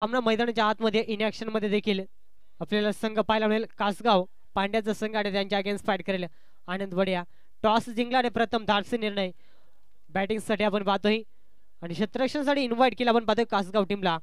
सामना मैदानाच्या आतमध्ये इन ॲक्शन मध्ये देखील आपल्याला संघ पाहायला मिळेल. कासगाव पांड्याचा संघ आणि त्यांच्या अगेन्स्ट फाईट करेल आनंद वडिया. टॉस जिंकला आणि प्रथम धाडसी निर्णय बॅटिंगसाठी आपण पाहतोय आणि क्षेत्ररक्षणासाठी इन्व्हाइट केला आपण पाहतोय कासगाव टीमला.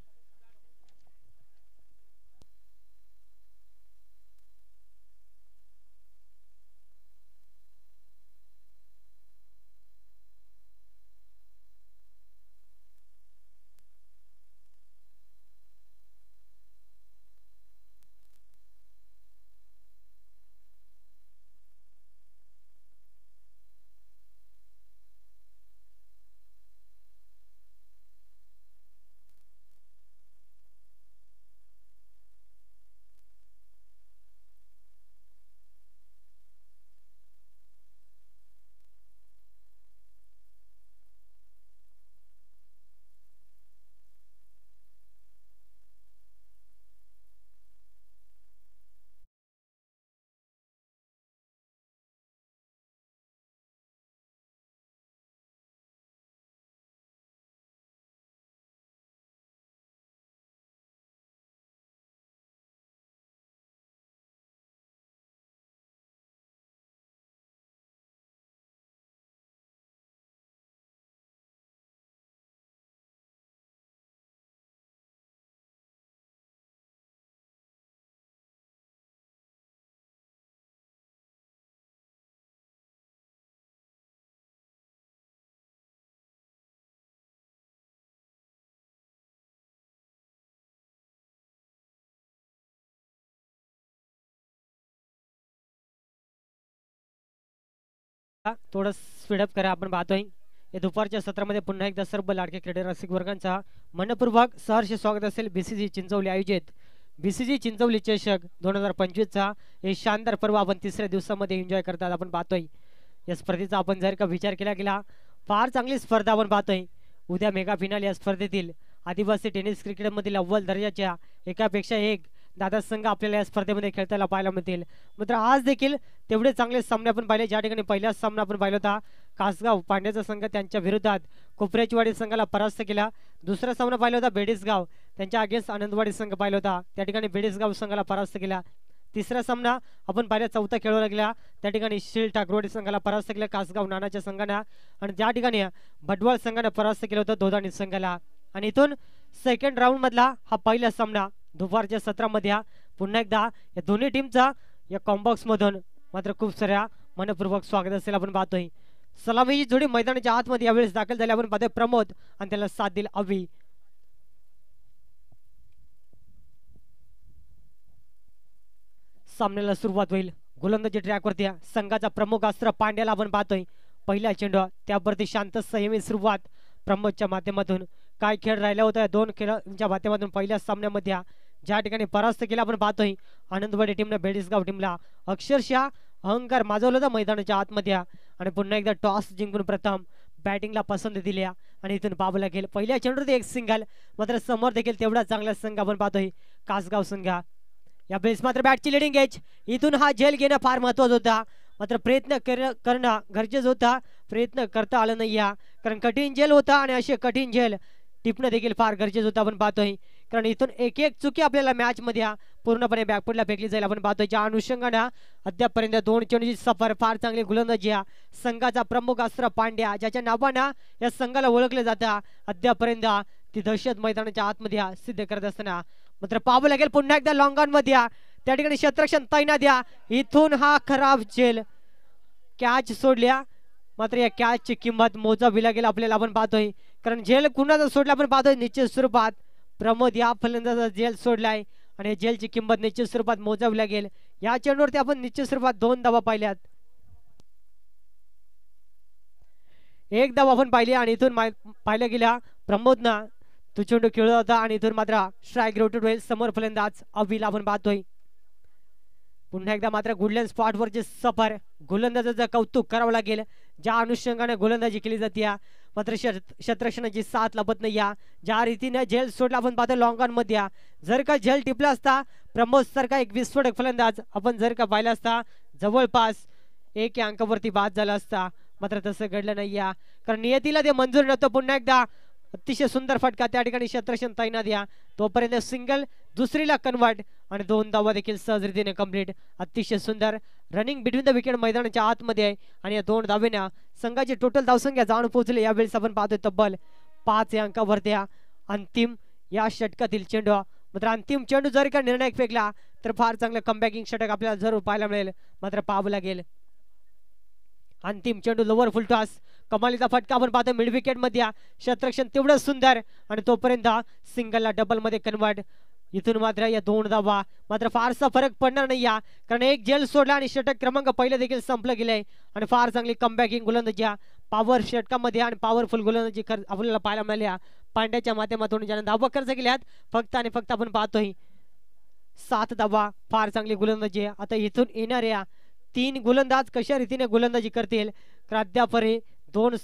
थोडं स्पीडअप करा. आपण पाहतोय या दुपारच्या सत्रामध्ये पुन्हा एकदा सर्व लाडके क्रीडा रसिक वर्गांचा मनपूर्वक सहर्ष स्वागत असेल. बीसीजी चिंचवली आयोजित बीसीजी चिंचवली चषक 2025चा हे शानदार पर्व आपण तिसऱ्या दिवसामध्ये एन्जॉय करतात. आपण पाहतोय या स्पर्धेचा आपण जर का विचार केला गेला फार चांगली स्पर्धा आपण पाहतोय. उद्या मेगा फिनाल या स्पर्धेतील आदिवासी टेनिस क्रिकेटमधील अव्वल दर्जाच्या एकापेक्षा एक दादा संघ आपल्याला या स्पर्धेमध्ये खेळताना पाहायला मिळतील. मात्र आज देखील तेवढे चांगले सामने आपण पाहिले. ज्या ठिकाणी पहिलाच सामना आपण पाहिला होता कासगाव पांड्याचा संघ त्यांच्या विरोधात कोपऱ्याचीवाडी संघाला परास्त केला. दुसरा सामना पाहिला होता बेडीसगाव त्यांच्या अगेन्स्ट आनंदवाडी संघ पाहिला होता, त्या ठिकाणी बेडीसगाव संघाला परास्त केला. तिसरा सामना आपण पाहिला चौथा खेळवला गेला, त्या ठिकाणी शील ठाकरवाडी संघाला परास्त केला कासगाव नानाच्या संघाने आणि ज्या ठिकाणी भटवळ संघाने परास्त केलं होतं दोदाणी संघाला. आणि इथून सेकंड राऊंड मधला हा पहिला सामना दुपारच्या सत्रामध्ये पुन्हा एकदा या दोन्ही टीमचा या कॉम्बॉक्स मधून मात्र खूप साऱ्या मनपूर्वक स्वागत असेल. आपण पाहतोय सलामीची जोडी मैदानाच्या आतमध्ये यावेळेस दाखल झाली. आपण पाहतोय प्रमोद आणि त्याला साथ दिला अवी. सामन्याला सुरुवात होईल. गोलंदाजी ट्रॅकवरती संघाचा प्रमुख अस्त्र पांड्याला आपण पाहतोय. पहिला चेंडू त्यावरती शांत संयमी सुरुवात प्रमोदच्या माध्यमातून. काय खेळ राहिला होता दोन खेळांच्या माध्यमातून पहिल्या सामन्यामध्ये ज्या ठिकाणी परास्त केला आपण पाहतोय आनंदवाडी टीमने बेडीसगाव टीमला अक्षरशः अहंकार माजवला होता मैदानाच्या आतमध्ये आणि पुन्हा एकदा टॉस जिंकून प्रथम बॅटिंगला पसंत दिली आणि इथून पाहावं गेल पहिल्या चेंडूत एक सिंगल. मात्र समोर देखील तेवढा चांगला संघ आपण पाहतोय कासगाव संघ. या बेस मात्र बॅटची लिडिंग एज इथून हा झेल घेणं फार महत्वाचा होता. मात्र प्रयत्न करणं गरजेचं होता. प्रयत्न करता आलं नाही कारण कठीण झेल होता आणि असे कठीण झेल टिपणं देखील फार गरजेचं होतं. आपण पाहतोय कारण इथून एक एक चुकी आपल्याला मॅच मध्ये पूर्णपणे बॅकफुटला फेकली जाईल. आपण पाहतोय ज्या अनुषंगाने अद्यापर्यंत दोन चेंडूची सफर फार चांगली गोलंदाजी संघाचा प्रमुख अस्त्र पांड्या ज्याच्या नावानं या संघाला ओळखले जातं अद्यापर्यंत ती दहशत मैदानाच्या आतमध्ये सिद्ध करत असताना. मात्र पाहावं लागेल पुन्हा एकदा लॉंग ऑन मध्ये त्या ठिकाणी क्षेत्ररक्षण तैनात इथून हा खराब झेल कॅच सोडल्या. मात्र या कॅचची किंमत मोजावी लागेल आपल्याला. आपण पाहतोय कारण झेल कुणाचा सोडला आपण पाहतोय निश्चित स्वरूपात प्रमोद या फलंदाजा झेल सोडलाय आणि झेलची किंमत निश्चित स्वरूपात मोजावी लागेल. या चेंडूवरती आपण निश्चित स्वरूपात दोन धावा पाहिल्यात. एक धाव आपण पाहिली आणि इथून पाहिल्या गेल्या प्रमोदना तो चेंडू खेळत होता आणि इथून मात्र स्ट्राईक रोटेट होईल. समोर फलंदाज अविल आपण पाहतोय. पुन्हा एकदा मात्र गुडलँड स्पॉटवरची सफर गोलंदाजाचं कौतुक करावं लागेल ज्या अनुषंगाने गोलंदाजी केली जाते. मात्र क्षेत्ररक्षणाची साथ लपत नाही ज्या रीतीने झेल सोडला आपण पाहतो लॉंग ऑन मध्ये. जर का झेल टिपला असता प्रमोद सारखा एक विस्फोटक फलंदाज आपण जर का पाहिला असता जवळपास एक अंकावरती बाद झाला असता. मात्र तसं घडलं नाही कारण नियतीला ते मंजूर नव्हतं. पुन्हा एकदा अतिशय सुंदर फटका त्या ठिकाणी क्षेत्ररक्षण तैनात या तोपर्यंत सिंगल दुसरीला कन्वर्ट आणि 2 धावा देखील सहजरीतीने कंप्लीट. अतिशय सुंदर रनिंग बिटवीन द विकेट मैदानाच्या आतमध्ये आहे आणि या 2 धावेने संघाची टोटल धावसंख्या जाऊन पोहोचली. यावेळेस आपण पाहतोय तब्बल 5 या अंकावरती अंतिम या षटकातील चेंडू. मात्र अंतिम चेंडू जर का निर्णायक फेकला तर फार चांगलं कमबॅकिंग षटक आपल्याला जरूर पाहायला मिळेल. मात्र पाहावं लागेल. अंतिम चेंडू लोवर फुल टॉस कमालीचा फटका आपण पाहतो मिड विकेट मध्ये क्षेत्ररक्षण तेवढं सुंदर आणि तोपर्यंत सिंगलला डबल मध्ये कन्वर्ट. इथून मात्र या 2 धावा मात्र फारसा फरक पडणार नाही या कारण एक जेल सोडला आणि षटक क्रमांक पहिले देखील संपलं गेलंय आणि फार चांगली कमबॅकिंग गोलंदाजी पॉवर षटकामध्ये आणि पॉवरफुल गोलंदाजी आपल्याला पाहायला मिळाल्या पांड्याच्या माध्यमातून ज्याने धावा खर्च केल्यात फक्त आणि फक्त आपण पाहतोय 7 धावा. फार चांगली गोलंदाजी आता इथून येणाऱ्या 3 गोलंदाज कशा रीतीने गोलंदाजी करतील तर अद्यापरे 2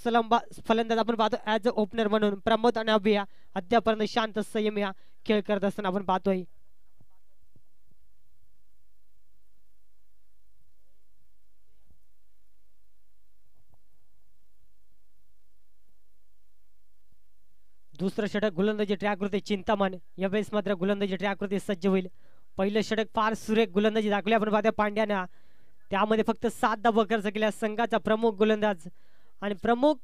फलंदाज आपण पाहतो ऍज अ ओपनर म्हणून प्रमोद आणि अभिया अद्यापर्यंत शांत संयम या खेळ करत असताना आपण पाहतोय. दुसरं षटक गोलंदाजी ट्रॅकवरती चिंतामण यावेळेस मात्र गोलंदाजी ट्रॅकवरती सज्ज होईल. पहिलं षटक फार सुरेख गोलंदाजी दाखवली आपण पाहतो पांड्यानं त्यामध्ये फक्त 7 धावा खर्च केल्या. संघाचा प्रमुख गोलंदाज आणि प्रमुख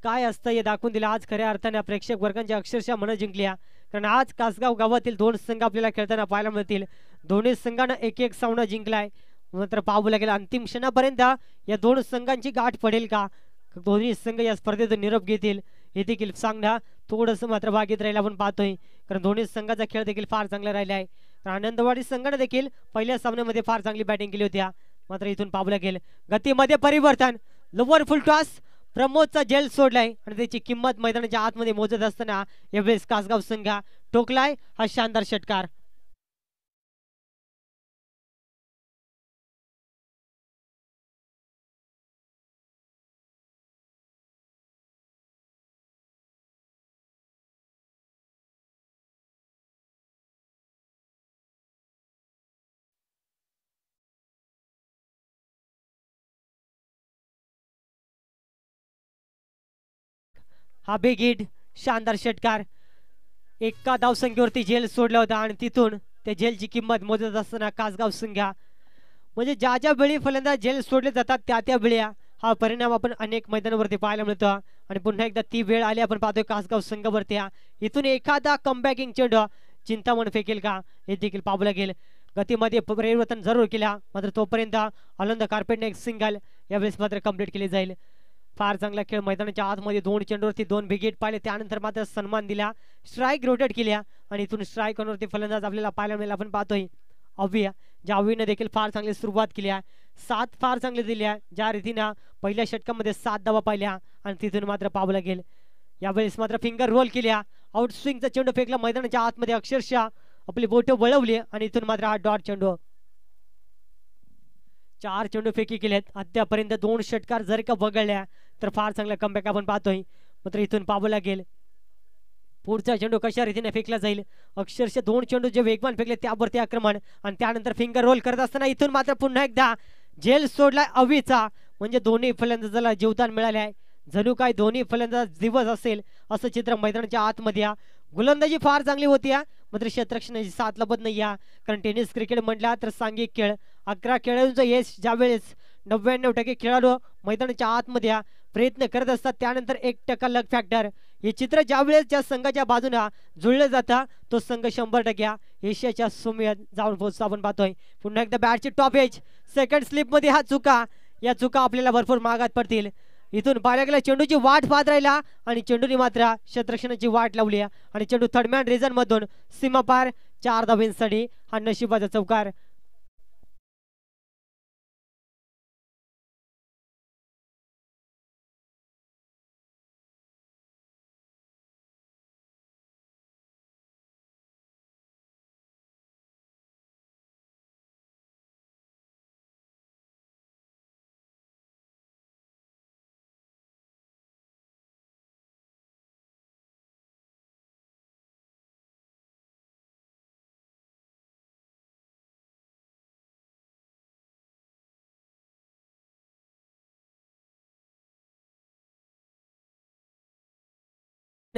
काय असतं हे दाखवून दिलं. आज खऱ्या अर्थाने प्रेक्षक वर्गांच्या अक्षरशः मन जिंकल्या कारण आज कासगाव गावातील 2 संघ आपल्याला खेळताना पाहायला मिळतील. दोन्ही संघानं एक एक सामना जिंकलाय. मात्र पाहावं लागेल अंतिम क्षणापर्यंत या 2 संघांची गाठ पडेल का. दोन्ही संघ या स्पर्धेतून निरोप घेतील हे देखील सांगणं थोडंसं मात्र बाकीत राहिलं आपण पाहतोय कारण दोन्ही संघाचा खेळ देखील फार चांगला राहिला आहे. आनंदवाडी संघाने देखील पहिल्या सामन्यामध्ये फार चांगली बॅटिंग केली होती. मात्र इथून पाहावं लागेल गतीमध्ये परिवर्तन. लोवर फुल टॉस प्रमोदचा जेल सोडलाय आणि त्याची किंमत मैदानाच्या आतमध्ये मोजत असताना यावेळेस कासगाव संघ टोकलाय हा शानदार षटकार. हा बिग हिट शानदार षटकार एका धावसंख्येवरती जेल सोडला होता आणि तिथून त्या जेलची किंमत मोजत असताना कासगाव संघ म्हणजे ज्या ज्या वेळी फलंदाज जेल सोडले जातात त्या त्या वेळी हा परिणाम आपण अनेक मैदानावरती पाहायला मिळतो आणि पुन्हा एकदा ती वेळ आली आपण पाहतोय कासगाव संघावरती. इथून एखादा कमबॅकिंग चेंडू चिंतामण फेकेल का हे देखील पाहावं लागेल. गतीमध्ये परिवर्तन जरूर केला मात्र तोपर्यंत आनंद कार्पेटने एक सिंगल यावेळेस मात्र कंप्लीट केली जाईल. फार चांगला खेळ मैदानाच्या आतमध्ये 2 चेंडूवरती 2 विकेट पाहिले त्यानंतर मात्र सन्मान दिला स्ट्राईक रोटेट केल्या आणि इथून स्ट्राईक वरती फलंदाज आपल्याला पाहायला मिळेल आपण पाहतोय अव्या ज्या अव्याने देखील फार चांगली सुरुवात केली 7 फार चांगले दिल्या ज्या रीतीनं पहिल्या षटकामध्ये 7 धावा पाहिल्या आणि तिथून मात्र पाहावं लागेल यावेळेस मात्र फिंगर रोल केल्या आउट स्विंगचा चेंडू फेकला मैदानाच्या आतमध्ये अक्षरशः आपली बोटं वळवली आणि इथून मात्र हा डॉट चेंडू 4 चेंडू फेकी केलेत अद्यापर्यंत 2 षटकार जर का वगळल्या तर फार चांगला कमबॅक आपण पाहतोय. मात्र इथून पाहावं लागेल पुढचा चेंडू कशा रीतीने फेकला जाईल. अक्षरशः 2 चेंडू जे वेगवान फेकले त्यावरती आक्रमण आणि त्यानंतर फिंगर रोल करत असताना इथून मात्र पुन्हा एकदा जेल सोडलाय अवीचा म्हणजे दोन्ही फलंदाजाला जीवदान मिळाले आहे. जणू काय दोन्ही फलंदाज दिवस असेल असं चित्र मैदानाच्या आतमध्ये गोलंदाजी फार चांगली होती मात्र क्षेत्ररक्षणाची साथ लभत नाही कारण टेनिस क्रिकेट म्हटला तर सांघिक खेळ 11 खेळाडूंचं यश ज्यावेळेस 99% खेळाडू मैदानाच्या आतमध्ये प्रयत्न करत असतात त्यानंतर 1% लक फॅक्टर हे चित्र ज्यावेळेस ज्या संघाच्या बाजूला जुळलं जातं तो संघ 100% एशियाच्या सुमियात जाऊन पोहोचतो आपण पाहतोय. पुन्हा एकदा बॅटची टॉप एज सेकंड स्लिप मध्ये या चुका आपल्याला भरपूर मागात पडतील. इथून पाहायला गेला चेंडूची वाट पाहत राहिला आणि चेंडूने मात्र क्षेत्ररक्षणाची वाट लावली आणि चेंडू थर्ड मॅन रिझन मधून सीमापार 4 धावांसाठी हा नशिबाचा चौकार.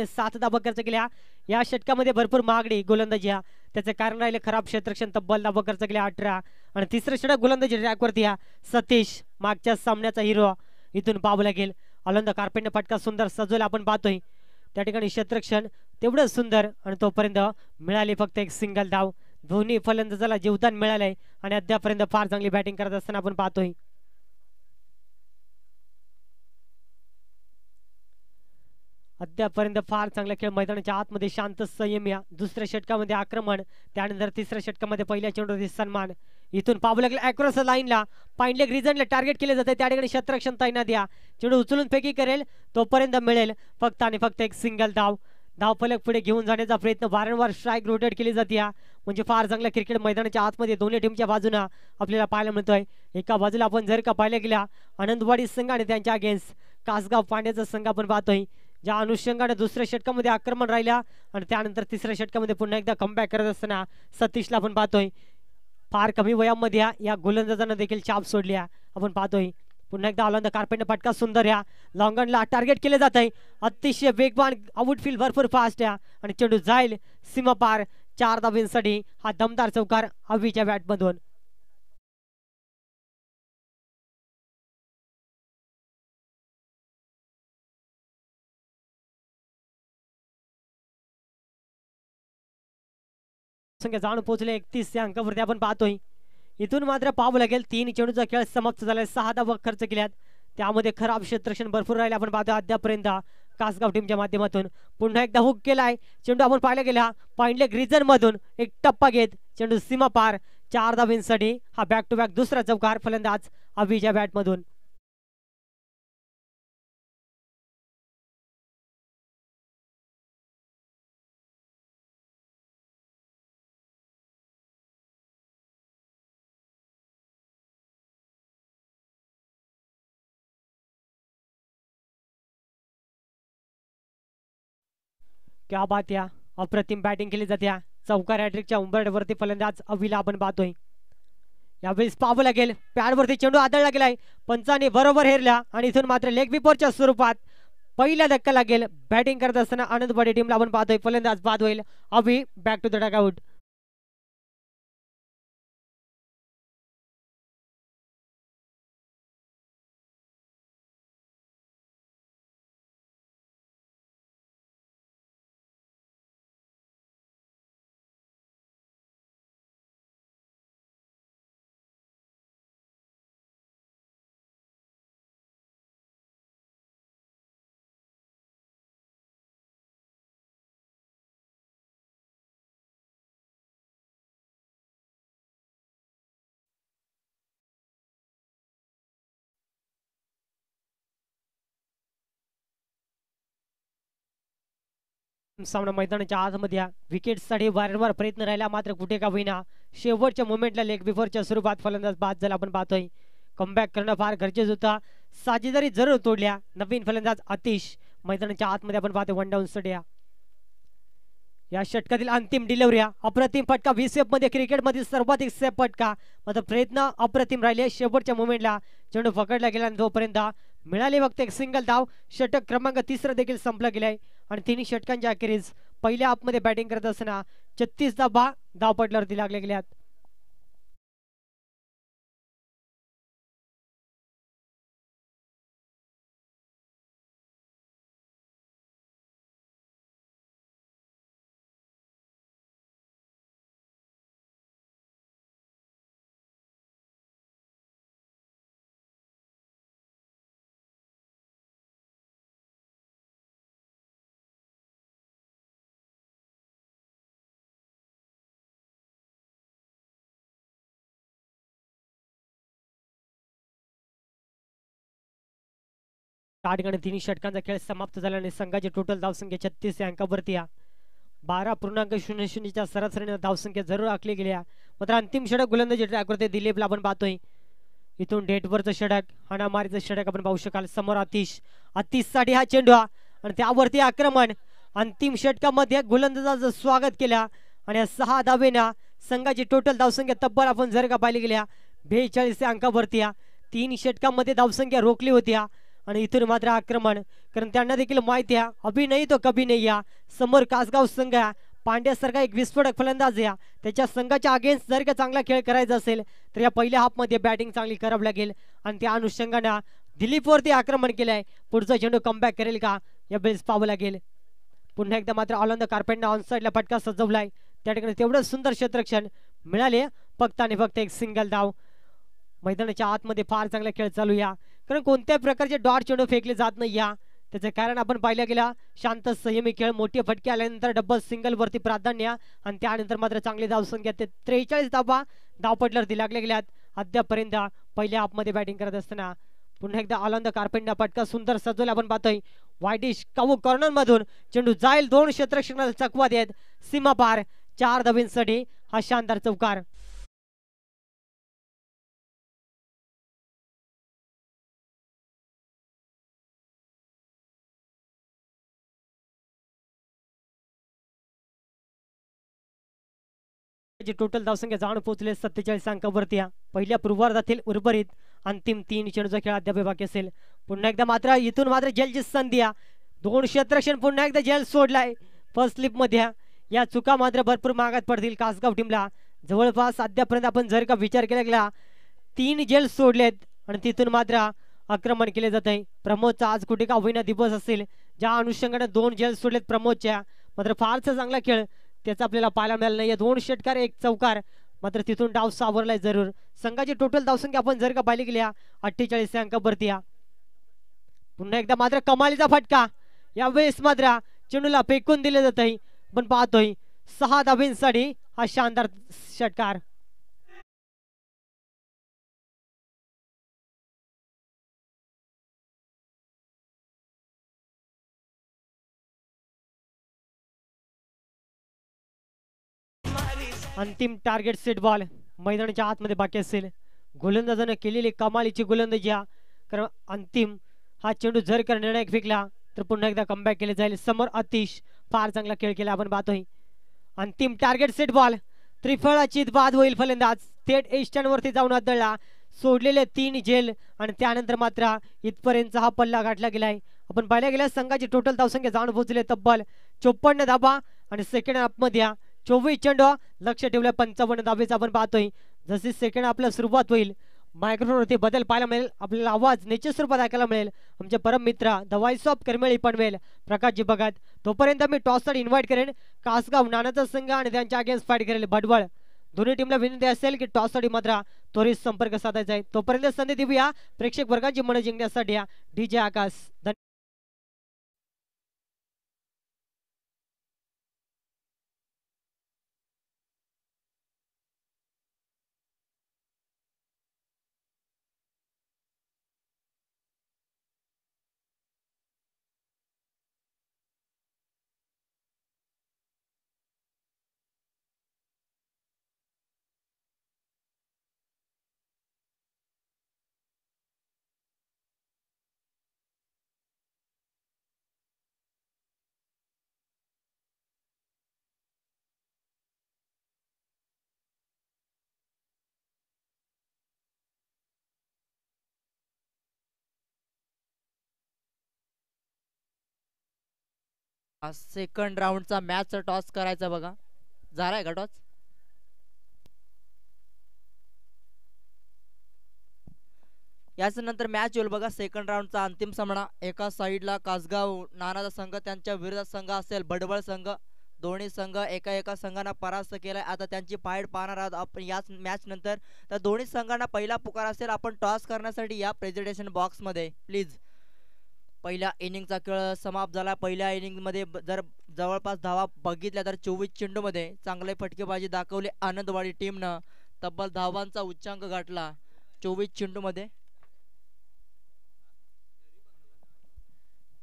7 धावा खर्च केल्या या षटकामध्ये भरपूर मागणी गोलंदाजी त्याचे कारण राहिले खराब क्षेत्ररक्षण तब्बल धावा खर्च केल्या 18 आणि तिसरं षटक गोलंदाजी ट्रॅकवरती सतीश मागच्या सामन्याचा हिरो इथून पाहावं लागेल अलंद कार्पेटने फटका सुंदर सजवला आपण पाहतोय त्या ठिकाणी क्षेत्ररक्षण तेवढं सुंदर आणि तोपर्यंत मिळाली फक्त एक सिंगल धाव दोन्ही फलंदाजाला जीवदान मिळालंय आणि अद्यापर्यंत फार चांगली बॅटिंग करत असताना आपण पाहतोय अद्यापर्यंत फार चांगला खेळ मैदानाच्या आतमध्ये शांत संयम या दुसऱ्या षटकामध्ये आक्रमण त्यानंतर तिसऱ्या षटकामध्ये पहिल्या चेंडूवरती सन्मान इथून पाहावं लागलं अक्रॉस लाईनला पाईंड लेग रिजनला टार्गेट केले जाते त्या ठिकाणी क्षेत्ररक्षण तैनात या चेंडू उचलून फेकी करेल तोपर्यंत मिळेल फक्त आणि फक्त एक सिंगल धाव फलक पुढे घेऊन जाण्याचा प्रयत्न वारंवार स्ट्राईक रोटेट केली जाते म्हणजे फार चांगला क्रिकेट मैदानाच्या आतमध्ये दोन्ही टीमच्या बाजूने आपल्याला पाहायला मिळतोय एका बाजूला आपण जर का पाहिलं गेला आनंदवाडी संघ आणि त्यांच्या अगेन्स्ट कासगाव पांड्याचा संघ आपण पाहतोय ज्या अनुषंगाने दुसऱ्या षटकामध्ये आक्रमण राहिल्या आणि त्यानंतर तिसऱ्या षटकामध्ये पुन्हा एकदा कमबॅक करत असताना सतीशला आपण पाहतोय फार कमी वयामध्ये या गोलंदाजांना देखील छाप सोडली आपण पाहतोय पुन्हा एकदा अलंद कार्पेटने फटका सुंदर या लॉंगनला टार्गेट केले जात आहे अतिशय वेगवान आउटफील्ड भरपूर फास्ट आणि चेंडू जाईल सीमा पार 4 धावांसाठी हा दमदार चौकार अवीच्या बॅटमधून संख्या जाऊन पोहोचले 31 अंकावरती आपण पाहतोय इथून मात्र पाहावं लागेल 3 चेंडूचा खेळ समाप्त झालाय 6 धावा खर्च केल्यात त्यामध्ये खराब क्षेत्ररक्षण भरपूर राहिले आपण पाहतो अद्यापर्यंत कासगाव टीमच्या माध्यमातून पुन्हा एकदा हुक केलाय चेंडू आपण पाहायला गेला पॉइंट लेग रिजन मधून एक टप्पा घेत चेंडू सीमा पार 4 धावांसाठी हा बॅक टू बॅक दुसरा चौकार फलंदाज अभिच्या बॅटमधून क्या बात या अप्रतिम बॅटिंग केली जाते चौकार हॅट्रिकच्या उंबरठ्यावरती फलंदाज अविला आपण पाहतोय यावेळेस पाहावं लागेल पॅडवरती चेंडू आदळला गेलाय पंचाने बरोबर हेरला आणि इथून मात्र लेग बिफोरच्या स्वरूपात पहिला धक्का लागेल बॅटिंग करत असताना आनंदवाडी टीमला आपण पाहतोय फलंदाज बाद होईल अभि बॅक टू द डगआउट सामना मैदानाच्या आतमध्ये विकेटसाठी वारंवार प्रयत्न राहिला मात्र कुठे का होईना शेवटच्या मोमेंटला लेग बिफोरच्या स्वरूपात फलंदाज बाद झाला आपण पाहतोय कमबॅक करणं फार गरजेचं होता साजेदारी जरूर तोडल्या नवीन फलंदाज आतिश मैदानाच्या आतमध्ये आपण पाहतोय 1 डाऊन सड्या या षटकातील अंतिम डिलिव्हरी अप्रतिम फटका व्हीसेफ मध्ये क्रिकेटमध्ये सर्वाधिक सेफ फटका मात्र प्रयत्न अप्रतिम राहिले शेवटच्या मोमेंटला चेंडू पकडला गेला आणि तोपर्यंत मिळाली फक्त एक सिंगल धाव षटक क्रमांक 3 देखील संपला गेलाय आणि 3 षटकांच्या अखेरीस पहिल्या हाफमध्ये बॅटिंग करत असताना 36 धावपटलावरती लागले गेल्यात ठिकाणी 3 षटकांचा खेळ समाप्त झाल्याने संघाची टोटल धावसंख्या 36 अंकावरती 12.00च्या सरासरीने धावसंख्या जरूर आखली गेल्या मात्र अंतिम षटक गोलंदाजी ट्रॅकवरती दिलीपला आपण पाहतोय इथून डेटवरचं षटक हाणामारीचं षटक आपण पाहू शकाल समोर आतिशसाठी हा चेंडू आणि त्यावरती आक्रमण अंतिम षटकामध्ये गोलंदाजाचं स्वागत केला आणि 6 धावेना संघाची टोटल धावसंख्या तब्बल आपण जर का पाहिली गेल्या 42 अंकावरती 3 षटकांमध्ये धावसंख्या रोखली होती आणि इथून मात्र आक्रमण, कारण त्यांना देखील माहिती आहे अभि नाही तो कभी नाही या समोर कासगाव संघ पांड्यासारखा एक विस्फोटक फलंदाज या त्याच्या संघाच्या अगेन्स्ट जर का चांगला खेळ करायचा असेल तर या पहिल्या हाफमध्ये बॅटिंग चांगली करावी लागेल आणि त्या अनुषंगाने दिलीपवरती आक्रमण केलंय. पुढचा चेंडू कमबॅक करेल का या बेल्स पाहावं लागेल. पुन्हा एकदा मात्र ऑल ऑन द कार्पेटने ऑन साईडला फटका सजवलाय. त्या ठिकाणी तेवढं सुंदर क्षेत्ररक्षण मिळाले फक्त आणि फक्त एक सिंगल धाव. मैदानाच्या आतमध्ये फार चांगला खेळ चालू या, कारण कोणत्याही प्रकारचे डॉट चेंडू फेकले जात नाही या. त्याचं कारण आपण पाहिलं गेला शांत संयमी खेळ, मोठे फटके आल्यानंतर डबल सिंगल वरती प्राधान्य आणि त्यानंतर मात्र चांगली धावसंख्या. ते 43 धावा धावपटल्यावरती लागले गेल्यात अद्यापर्यंत पहिल्या हाफमध्ये बॅटिंग करत असताना. पुन्हा एकदा ऑल ऑन द कार्पेटने फटका सुंदर सजवला आपण पाहतोय. वाईडिश कावू कॉर्नर मधून चेंडू जाईल, दोन क्षेत्ररक्षणाला चकवा देत सीमा पार 4 धाबींसाठी हा शानदार चौकार. टोटल धावसंख्या जाऊन पोहोचले 47 अंकावरती. पहिल्या पूर्वार्धातील उर्वरित अंतिम 3 चेंडूचा खेळ अद्याप बाकी असेल. पुन्हा एकदा मात्र इथून मात्र जेलची संधी, 2 क्षेत्ररक्षण पुन्हा एकदा जेल सोडलाय फर्स्ट स्लिप मध्ये. या चुका मात्र भरपूर मागात पडतील कासगाव टीमला. जवळपास अद्यापर्यंत आपण जर का विचार केला गेला 3 जेल सोडलेत आणि तिथून मात्र आक्रमण केले जात आहे. प्रमोदचा आज कुठे का होईना दिवस असेल, ज्या अनुषंगाने 2 जेल सोडलेत प्रमोदच्या. मात्र फारसा चांगला खेळ त्याचा आपल्याला पाहायला मिळाला नाही. 2 षटकार 1 चौकार, मात्र तिथून डाव सावरलाय जरूर. संघाची टोटल धावसंख्या आपण जर का पाहिली गेल्या 48 अंकावरती. पुन्हा एकदा मात्र कमालीचा फटका, यावेळेस मात्र चेंडूला फेकून दिले जात आहे. पण पाहतोय 6 धाबींसाठी हा शानदार षटकार. अंतिम टार्गेट सेट बॉल मैदानाच्या आतमध्ये बाकी असेल. गोलंदाजाने केलेली कमालीची गोलंदाजी, कारण अंतिम हा चेंडू जर का निर्णायक फेकला तर पुन्हा एकदा कमबॅक केले जाईल. समोर अतिश फार चांगला खेळ केला आपण पाहतोय. अंतिम टार्गेट सेट बॉल, त्रिफळाची बाद होईल. फलंदाज थेट एस्टन वरती जाऊन आदळला. सोडलेले 3 झेल आणि त्यानंतर मात्र इथपर्यंत हा पल्ला गाठला गेलाय. आपण पाहिल्या गेल्या संघाची टोटल धावसंख्या जाऊन पोहोचले तब्बल 54 धाबा आणि सेकंड हाफ मध्ये 24 चेंडू लक्ष ठेवल्या 55 धाबेचा आपण पाहतोय. जशी सेकंड आपला सुरुवात होईल मायक्रोफोनवरती बदल पाहायला मिळेल, आपल्याला आवाज निश्चित स्वरूपात ऐकायला मिळेल. आमचे परम मित्र the voice of Karmeli Panvel Prakashji Bhagat. तोपर्यंत मी टॉससाठी इन्व्हाइट करेन कासगाव नानाचा संघ आणि त्यांच्या अगेन्स्ट फाईट करेल भडवळ. दोन्ही टीमला विनंती असेल की टॉससाठी मात्र त्वरित संपर्क साधायचा आहे. तोपर्यंत संधी देऊया प्रेक्षक वर्गाची मन जिंकण्यासाठी DJ आकाश. सेकंड राऊंडचा मॅचचा टॉस करायचा बघा. झालाय का टॉस? याच नंतर मॅच होईल बघा. सेकंड राऊंडचा अंतिम सामना. एका साईडला कासगाव नानाचा संघ, त्यांच्या विरोधात संघ असेल भडवळ संघ. दोन्ही संघ एका संघांना परास्त केलाय. आता त्यांची फाईट पाहणार आहोत आपण याच मॅच नंतर. तर दोन्ही संघांना पहिला पुकार असेल. आपण टॉस करण्यासाठी या प्रेझेंटेशन बॉक्स मध्ये प्लीज. पहिल्या इनिंगचा खेळ समाप्त झाला. पहिल्या इनिंग मध्ये जर जवळपास धावा बघितल्या तर 24 चेंडू मध्ये चांगले फटकेबाजी दाखवली आनंदवाडी टीमनं. तब्बल धावांचा उच्चांक गाठला 24 चेंडू मध्ये.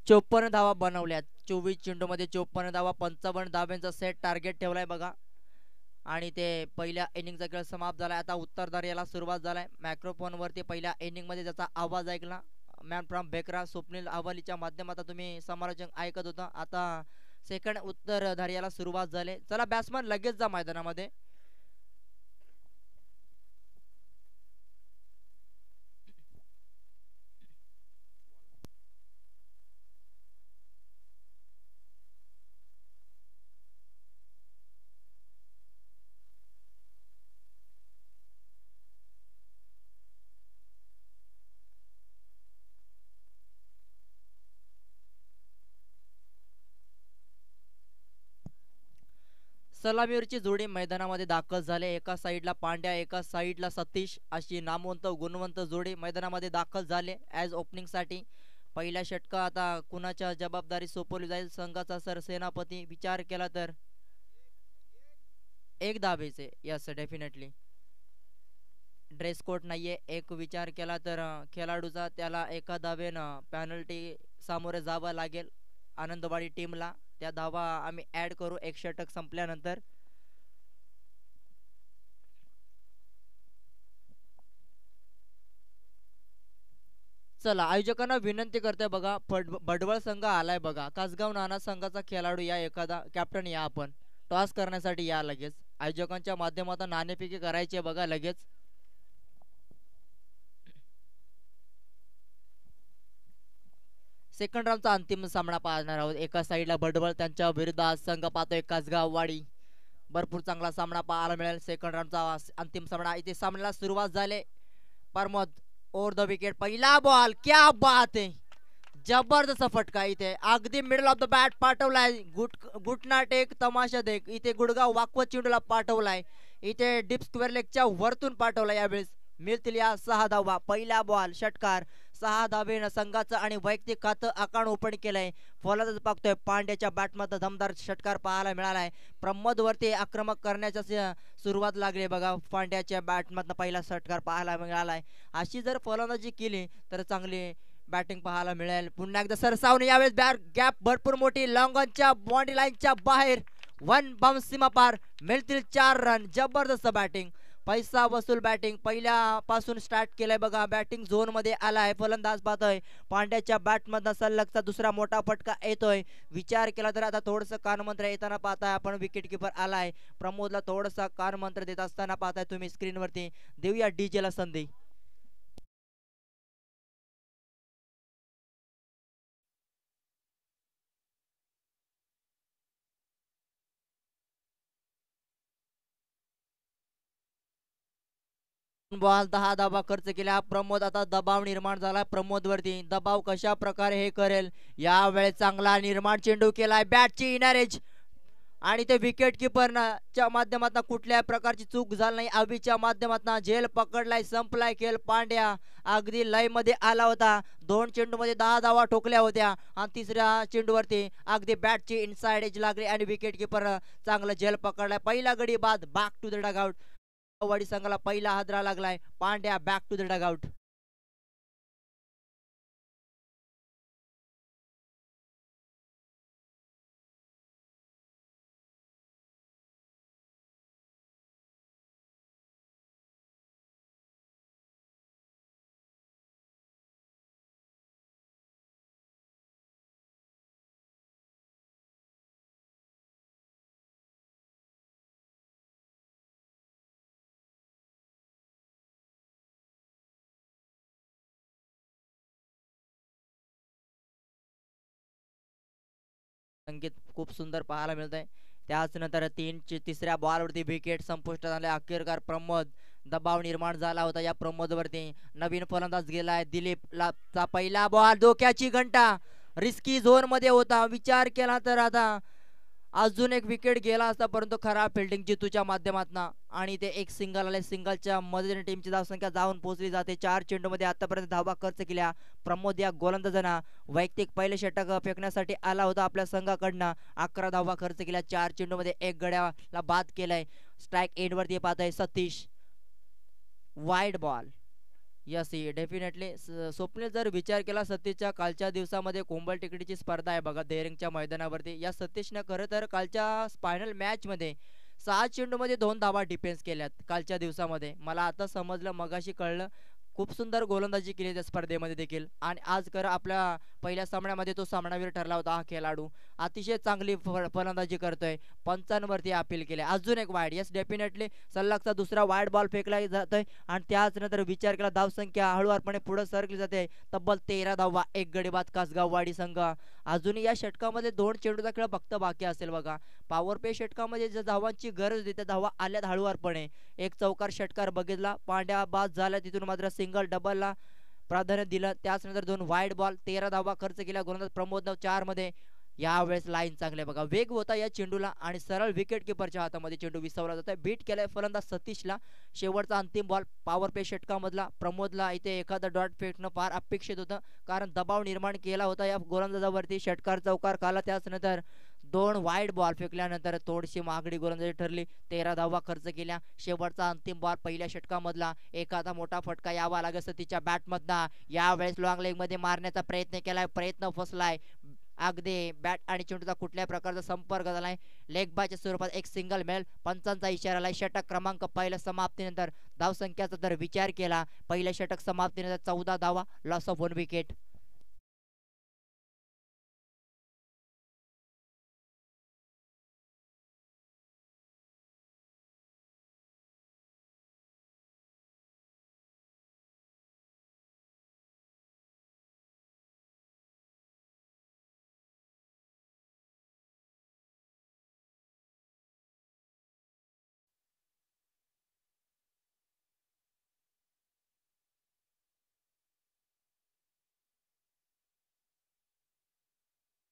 54 धावा बनवल्यात 24 चेंडू मध्ये. 54 धावा, 55 धाब्यांचा सेट टार्गेट ठेवलाय बघा. आणि ते पहिल्या इनिंगचा खेळ समाप्त झालाय. आता उत्तरदार याला सुरुवात झालाय. मायक्रोफोन वरती पहिल्या इनिंग मध्ये ज्याचा आवाज ऐकला मॅन फ्रॉम बेकरा स्वप्नील आव्हालीच्या माध्यमातून तुम्ही समालोचन ऐकत होता. आता सेकंड उत्तरधारी याला सुरुवात झाली. चला बॅट्समन लगेच जा मैदानामध्ये. सलामीवरची जोडी मैदानामध्ये दाखल झाले. एका साईडला पांड्या, एका साईडला सतीश अशी नामवंत गुणवंत जोडी मैदानामध्ये दाखल झाले ॲज ओपनिंगसाठी. पहिल्या षटका आता कुणाच्या जबाबदारी सोपवली जाईल संघाचा सरसेनापती विचार केला तर एक धावेचे. यस डेफिनेटली ड्रेस कोड नाहीये. एक विचार केला तर खेळाडूचा त्याला एका धावेनं पॅनल्टी सामोरे जावं लागेल आनंदवाडी टीमला. त्या धावा आम्ही ऍड करू एक षटक संपल्यानंतर. चला आयोजकांना विनंती करते बघा बडवळ संघ आलाय बघा. कासगाव नाना संघाचा खेळाडू या, एखादा कॅप्टन या, आपण टॉस करण्यासाठी या लगेच. आयोजकांच्या माध्यमातून नाणेफेकी करायची बघा लगेच. सेकंड राऊंडचा अंतिम सामना पाहणार आहोत. एका साईडला बडवळ त्यांच्या विरुद्ध संघ पाहतोय कासगाव वाडी. भरपूर चांगला सामना पाहायला मिळेल. सेकंड राऊंडचा अंतिम सामना. इथे सामन्याला सुरुवात झाले. Pramod over the wicket. पहिला बॉल, क्या बात आहे, जबरदस्त फटका. इथे अगदी मिडल ऑफ द बॅट पाठवलाय. गुटना टेक तमाशा देख. इथे गुडगाव वाकवत चेंडूला पाठवलाय. इथे डिप स्क्वेअर लेगच्या वरतून पाठवला. यावेळेस मिळतील या 6 धावा. पहिला बॉल षटकार. 6 धावेनं संघाचं आणि वैयक्तिक खातं आकाण ओपन केलंय. फलंदाज पाहतोय पांड्याच्या बॅटमध्ये दमदार षटकार पाहायला मिळालाय. प्रमोद वरती आक्रमक करण्याच्या सुरुवात लागली बघा. पांड्याच्या बॅटमधनं पहिला षटकार पाहायला मिळालाय. अशी जर फलंदाजी केली तर चांगली बॅटिंग पाहायला मिळेल. पुन्हा एकदा सरसावणे. यावेळेस बॅट गॅप भरपूर मोठी. लॉंगॉनच्या बाउंड्री लाईनच्या बाहेर 1 बाउन्स सीमा पार. मिळतील 4 रन. जबरदस्त बॅटिंग, पैसा वसूल बॅटिंग पहिल्यापासून स्टार्ट केलंय बघा. बॅटिंग झोन मध्ये आलाय. फलंदाज पाहतोय पांड्याच्या बॅटमधनं सलगचा दुसरा मोठा फटका येतोय. विचार केला तर आता थोडस कानमंत्र येताना पाहताय आपण. विकेट किपर आलाय. प्रमोदला थोडसा कानमंत्र देत असताना पाहताय तुम्ही स्क्रीनवरती. देऊया डीजे ला संधी. बॉल 10 धावा खर्च केल्या. प्रमोद आता दबाव निर्माण झाला प्रमोद वरती. दबाव कशा प्रकारे हे करेल. यावेळेस चांगला निर्माण चेंडू केलाय. बॅटची इनर एज आणि ते विकेट किपरच्या माध्यमातून कुठल्या प्रकारची चूक झाली नाही. अभिच्या माध्यमातून झेल पकडलाय. संपलाय खेळ. पांड्या अगदी लय मध्ये आला होता. 2 चेंडू मध्ये 10 धावा ठोकल्या होत्या आणि तिसऱ्या चेंडूवरती अगदी बॅटची इनसाइड एज लागली आणि विकेट किपर चांगला झेल पकडलाय. पहिला गडी बाद. Back to the dugout. वाडी संघाला पहिला हादरा लागलाय. Pandya back to the dugout. संगीत खूप सुंदर पाहायला मिळत आहे. त्याच नंतर तिसऱ्या बॉलवरती विकेट संपुष्टात आले. अखेरकार प्रमोद दबाव निर्माण झाला होता. या प्रमोद वरती नवीन फलंदाज गेलाय. दिलीप चा पहिला बॉल. धोक्याची घंटा. रिस्की झोन मध्ये होता. विचार केला तर आता अजून एक विकेट गेला असता परंतु खराब फिल्डिंग जितूच्या माध्यमातून आणि ते एक सिंगल आले. सिंगलच्या मदतीने टीमची धावसंख्या जाऊन पोहोचली जाते. 4 चेंडू मध्ये आतापर्यंत धावा खर्च केल्या. प्रमोद या गोलंदाजांना वैयक्तिक पहिले षटक फेकण्यासाठी आला होता आपल्या संघाकडनं. 11 धावा खर्च केल्या. 4 चेंडू मध्ये 1 गड्याला बाद केलाय. स्ट्राईक एंड वरती पाहताय Satish. Wide ball. Yes definitely. Swapnil जर विचार केला सतीशच्या कालच्या दिवसामध्ये कोंबल टिकडीची स्पर्धा आहे बघा देहरिंगच्या मैदानावरती. या सतीशने खरं तर कालच्या फायनल मॅच मध्ये 6 चेंडू मध्ये 2 धावा डिफेन्स केल्यात कालच्या दिवसामध्ये. मला आता समजलं, मगाशी कळलं. खूप सुंदर गोलंदाजी केली त्या स्पर्धेमध्ये देखील. आणि आज खरं आपल्या पहिल्या सामन्यामध्ये तो सामनावीर ठरला होता हा खेळाडू. अतिशय चांगली फलंदाजी करतोय. पंचांवरती अपील केले. अजून एक वाईड. यस डेफिनेटली सलगचा दुसरा वाईड बॉल फेकला जातोय आणि त्याच नंतर विचार केला धावसंख्या हळूवारपणे पुढे सरकली जाते. तब्बल 13 धावा. 1 गडी बाद कासगाव वाडी संघ. अजूनही या षटकामध्ये 2 चेंडूचा खेळ फक्त बाकी असेल बघा. पॉवर प्ले षटकामध्ये ज्या धावांची गरज होती त्या धावा आल्यात हळूवारपणे. एक चौकार षटकार बघितला. पांड्या बाद झाला. तिथून मात्र सिंगल डबलला प्राधान्य दिलं. त्याच नंतर 2 वाईड बॉल. 13 धावा खर्च केल्या. गोलंदाज प्रमोद 4 मध्ये यावेळेस लाईन चांगले बघा, वेग होता या चेंडूला आणि सरळ विकेट किपरच्या हातामध्ये चेंडू विसावला जातोय. बीट केलाय फलंदाज सतीशला. शेवटचा अंतिम बॉल पॉवर प्ले षटकामधला. प्रमोदला इथे एखादा डॉट फेकणं फार अपेक्षित होतं, कारण दबाव निर्माण केला होता या गोलंदाजावरती. षटकार चौकार खाला. त्याच नंतर 2 वाईड बॉल फेकल्यानंतर थोडीशी महागडी गोलंदाजी ठरली. 13 धावा खर्च केल्या. शेवटचा अंतिम बॉल पहिल्या षटकामधला. एखादा मोठा फटका यावा लागेल सतीशच्या बॅटमधला. यावेळेस लॉंग लेग मध्ये मारण्याचा प्रयत्न केलाय, प्रयत्न फसलाय. अगदी बॅट आणि चेंडूचा कुठल्या प्रकारचा संपर्क झालाय. लेग बायच्या स्वरूपात एक सिंगल मिळेल. पंचांचा इशारा आलाय. षटक क्रमांक पहिल्या समाप्तीनंतर धावसंख्याचा जर विचार केला, पहिल्या षटक समाप्तीनंतर 14 धावा, लॉस ऑफ 1 विकेट.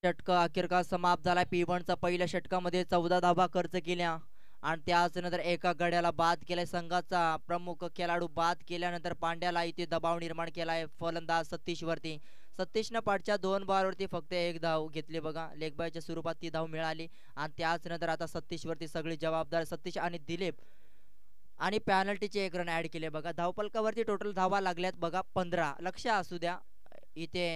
षटक अखेरकार समाप्त झाला. P1चा पहिल्या षटकामध्ये 14 धावा खर्च केल्या आणि त्याच नंतर एका गड्याला बाद केलाय. संघाचा प्रमुख खेळाडू बाद केल्यानंतर पांड्याला इथे दबाव निर्माण केलाय फलंदाज सतीश वरती. सतीशनं पाठच्या 2 बॉलवरती फक्त 1 धाव घेतली बघा. लेग बायच्या स्वरूपात ती धाव मिळाली आणि त्याच नंतर आता सतीश वरती सगळी जबाबदार सतीश आणि दिलीप. आणि पॅनल्टीचे 1 रन ऍड केले बघा. धावपलकावरती टोटल धावा लागल्यात बघा 15. लक्ष असू द्या इथे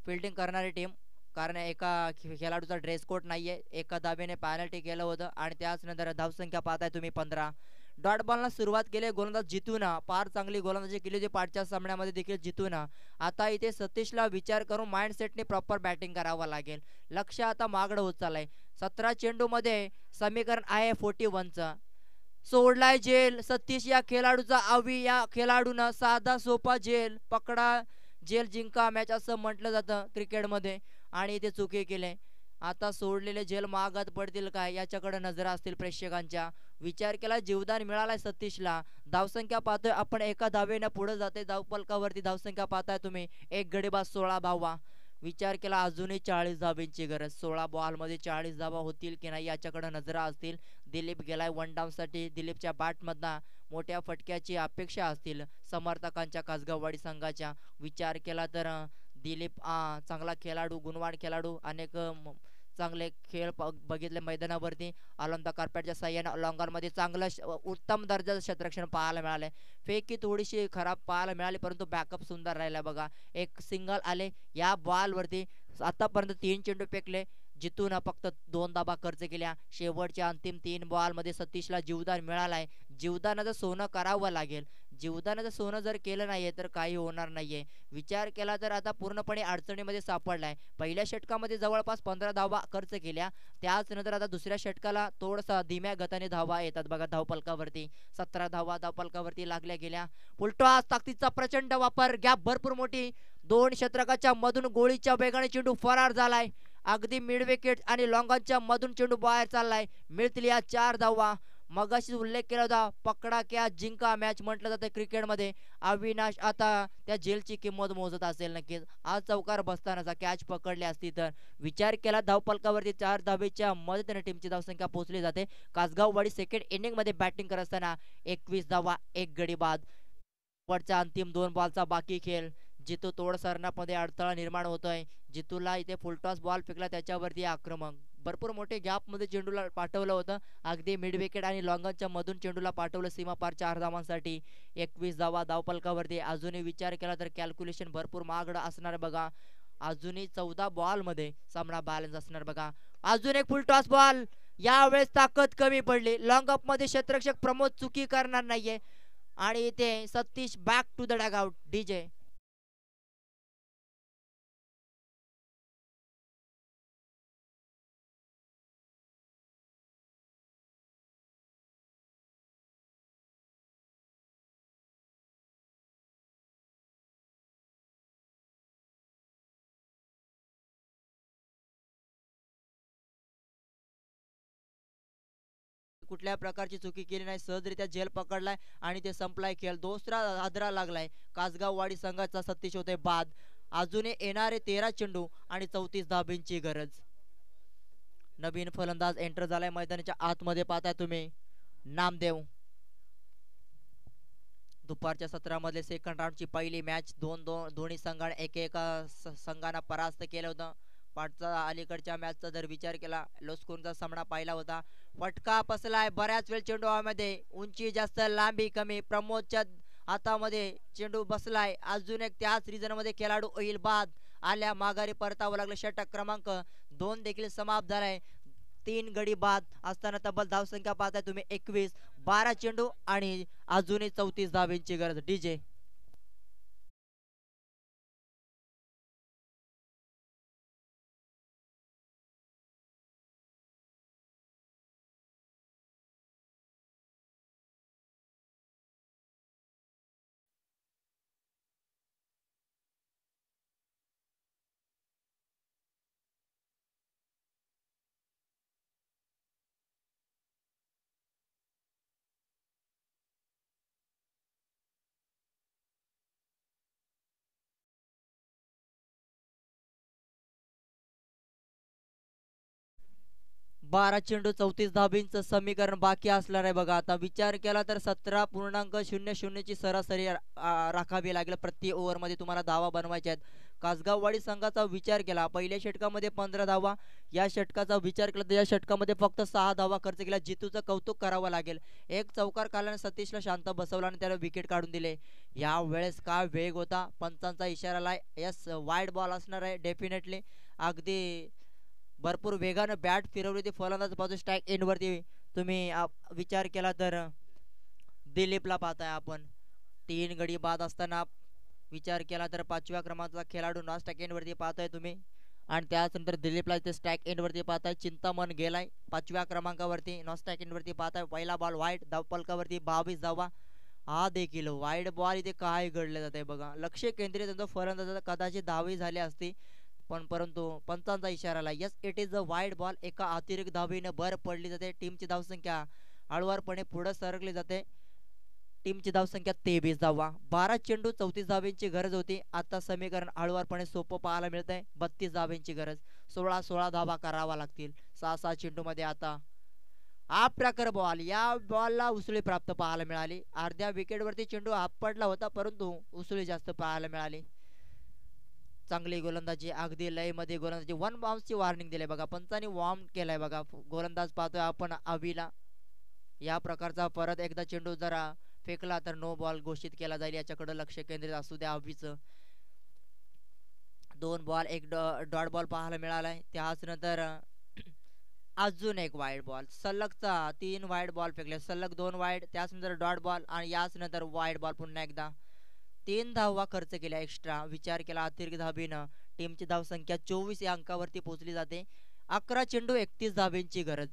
फिल्डिंग करणारी टीम, कारण एका खेळाडूचा ड्रेस कोड नाहीये. एका धावेने पॅनल्टी केलं होतं आणि त्याच नंतर धावसंख्या पाहताय तुम्ही 15. डॉट बॉलला सुरुवात केली गोलंदाज जितूना. फार चांगली गोलंदाजी केली होती पाठच्या सामन्यामध्ये देखील जितूना. आता इथे सतीशला विचार करून माइंडसेटने प्रॉपर बॅटिंग करावं लागेल. लक्ष आता मागडं होत चाललंय. 17 चेंडू मध्ये समीकरण आहे 41चं. सोडलाय जेल सतीश या खेळाडूचा. आवी या खेळाडूनं साधा सोपा जेल पकडा जेल जिंका मॅच असं म्हटलं जातं क्रिकेटमध्ये, आणि इथे चुकी केले. आता सोडलेले जेल मागात पडतील काय याच्याकडे नजर असतील प्रेक्षकांच्या. विचार केला, जीवदान मिळालाय सतीशला. धावसंख्या पाहतोय आपण एका धावेनं पुढे जाते. धावपलकावरती धावसंख्या पाहताय तुम्ही. एक गडीबाज 16 धावा. विचार केला अजूनही 40 धावेंची गरज. 16 बॉल मध्ये 40 धावा होतील की नाही याच्याकडे नजर असतील. दिलीप गेलाय 1 डाऊन साठी. दिलीपच्या बॅट मधना मोठ्या फटक्याची अपेक्षा असतील समर्थकांच्या कासगाववाडी संघाच्या. विचार केला तर दिलीप चांगला खेळाडू, गुणवान खेळाडू. अनेक चांगले खेळ बघितले मैदानावरती. ऑन कार्पेटच्या साह्याने लॉंगर मध्ये चांगलं उत्तम दर्जाचं क्षेत्ररक्षण पाहायला मिळालंय. फेकी थोडीशी खराब पाहायला मिळाली, परंतु बॅकअप सुंदर राहिला बघा. एक सिंगल आले या बॉल वरती. आतापर्यंत 3 चेंडू फेकले. जितून फक्त 2 धाबा खर्च केल्या. शेवटच्या अंतिम 3 बॉल मध्ये सतीशला जीवदान मिळालाय. जीवदानाचं सोनं करावं लागेल. जीवदानाचं सोनं जर केलं नाहीये तर काही होणार नाहीये. विचार केला तर आता पूर्णपणे अडचणीमध्ये सापडलाय. पहिल्या षटकामध्ये जवळपास 15 धावा खर्च केल्या. त्याच नंतर आता दुसऱ्या षटकाला थोडसा धीम्या गतीने धावा येतात बघा धावपलकावरती. 17 धावा धावपलकावरती लागल्या गेल्या. उलटो ताकदीचा प्रचंड वापर. गॅप भरपूर मोठी. 2 षटकाच्या मधून गोळीच्या वेगाने चेंडू फरार झालाय. अगदी मिड विकेट आणि लॉंगांच्या मधून चेंडू बाहेर चाललाय. मिळतील या 4 धावा. मगाशी उल्लेख केला होता पकडा कॅच जिंका मॅच म्हटलं जातं क्रिकेटमध्ये. अविनाश आता त्या जेलची किंमत मोजत असेल नक्कीच. आज चौकार बसताना कॅच पकडली असती तर. विचार केला धावपलकावरती 4 धावेच्या मदतीने टीमची धावसंख्या पोहोचली जाते. कासगाववाडी सेकंड इनिंग मध्ये बॅटिंग करत असताना 21 धावा, 1 गडी बाद. वरच्या अंतिम 2 बॉलचा बाकी खेळ. जितू तोड सरण्यामध्ये अडथळा निर्माण होतोय. जितूला इथे फुलटॉस बॉल फेकला त्याच्यावरती आक्रमक. भरपूर मोठे गॅप मध्ये चेंडूला पाठवलं होतं. अगदी मिड विकेट आणि लॉंगनच्या मधून चेंडूला पाठवलं सीमा पार 4 धावांसाठी. 21 धावा धावपलकावरती. अजूनही विचार केला तर कॅल्क्युलेशन भरपूर महागडं असणार बघा. अजूनही 14 बॉल मध्ये सामना बॅलन्स असणार बघा. अजून एक फुल टॉस बॉल. यावेळेस ताकद कमी पडली. लॉंग अप मध्ये क्षेत्ररक्षक प्रमोद चुकी करणार नाहीये आणि इथे Satish back to the dugout. DJ कुठल्या प्रकारची चुकी केली नाही. सहजरित्या झेल पकडलाय आणि ते संपलाय खेळ. दुसरा हादरा लागलाय. कासगाववाडी संघाचा सतीश होते बाद. अजूनही येणारे 13 चेंडू आणि 34 धाबींची गरज. नवीन फलंदाज एंटर झालाय मैदानाच्या आतमध्ये, पाहताय तुम्ही नामदेव. दुपारच्या सत्रामध्ये सेकंड राऊंडची पहिली मॅच दोन्ही संघाने एकेका संघांना परास्त केलं होतं. पाठचा अलीकडच्या मॅचचा जर विचार केला, लोस्कोनचा सामना पाहिला होता. फटका बसलाय बऱ्याच वेळ चेंडू हवेमध्ये, उंची जास्त लांबी कमी. प्रमोदच्या हातामध्ये चेंडू बसलाय. अजून एक त्याच रिजन मध्ये खेळाडू होईल बाद. आल्या माघारी परतावं लागलं. षटक क्रमांक 2 देखील समाप्त झालाय. 3 गडी बाद असताना तब्बल धावसंख्या पाहताय तुम्ही 21. 12 चेंडू आणि अजूनही 34 धावेंची गरज. डीजे 12 चेंडू 34 धाबींचं समीकरण बाकी असणार आहे बघा. आता विचार केला तर 17.00 ची सरासरी राखावी लागेल प्रति ओव्हर मध्ये तुम्हाला धावा बनवायच्या आहेत. कासगाववाडी संघाचा विचार केला पहिल्या षटकामध्ये 15 धावा, या षटकाचा विचार केला तर या षटकामध्ये फक्त 6 धावा खर्च केला. जितूचं कौतुक करावं लागेल. एक चौकार काढल्याने सतीशला शांत बसवला आणि त्याला विकेट काढून दिले. या वेळेस काय वेग होता, पंचांचा इशारा आलाय. यस, वाईड बॉल असणार आहे डेफिनेटली. अगदी भरपूर वेगानं बॅट फिरवली ती फलंदाज बाजू स्ट्राईक एंड वरती. तुम्ही विचार केला तर दिलीपला पाहताय आपण 3 गडी बाद असताना. विचार केला तर 5व्या क्रमांकाचा खेळाडू नॉन स्ट्राईक एंड वरती पाहताय तुम्ही. आणि त्यानंतर दिलीपला इथे स्ट्राईक एंड वरती पाहताय. चिंतामण गेलाय 5व्या क्रमांकावरती नॉन स्ट्राईक एंड वरती पाहताय. पहिला बॉल वाईट, धावपलकावरती 22 धावा. हा देखील वाईड बॉल. इथे काय घडले जाते बघा. लक्ष केंद्रित त्यांचं फलंदाजाचा कदाचित धावी झाली असती, पण परंतु पंचांचा इशारा आला. Yes, it is a wide ball. एका अतिरिक्त धावीने भर पडली जाते. टीमची धावसंख्या हळूवारपणे पुढे सरकली जाते. टीमची धावसंख्या 23 धावा. 12 चेंडू 34 धावेंची गरज होती. आता समीकरण हळूवारपणे सोपं पाहायला मिळत आहे. 32 धावेंची गरज. 16 धावा करावा लागतील 6 चेंडू मध्ये. आता हा प्रकार बॉल, या बॉलला उसळी प्राप्त पाहायला मिळाली. अर्ध्या विकेटवरती चेंडू आपटला होता, परंतु उसळी जास्त पाहायला मिळाली. चांगली गोलंदाजी, अगदी लय मध्ये गोलंदाजी. 1 बाउन्सची वॉर्निंग दिली बघा. पंचांनी वॉर्म केलाय बघा. गोलंदाज पाहतोय आपण अविला. या प्रकारचा परत एकदा चेंडू जरा फेकला तर नो बॉल घोषित केला जाईल. याच्याकडे लक्ष केंद्रित असू द्या अवीचं. 2 बॉल 1 डॉट बॉल पाहायला मिळालाय. त्याच नंतर अजून एक वाईड बॉल. सलगचा 3 वाईड बॉल फेकले. सलग 2 वाईड, त्याच नंतर डॉट बॉल आणि याच नंतर वाईड बॉल पुन्हा एकदा. 3 धावा खर्च केल्या एक्स्ट्रा. विचार केला अतिरिक्त धाबीनं टीमची धावसंख्या 24 या अंकावरती पोहोचली जाते. 11 चेंडू 31 धाबींची गरज.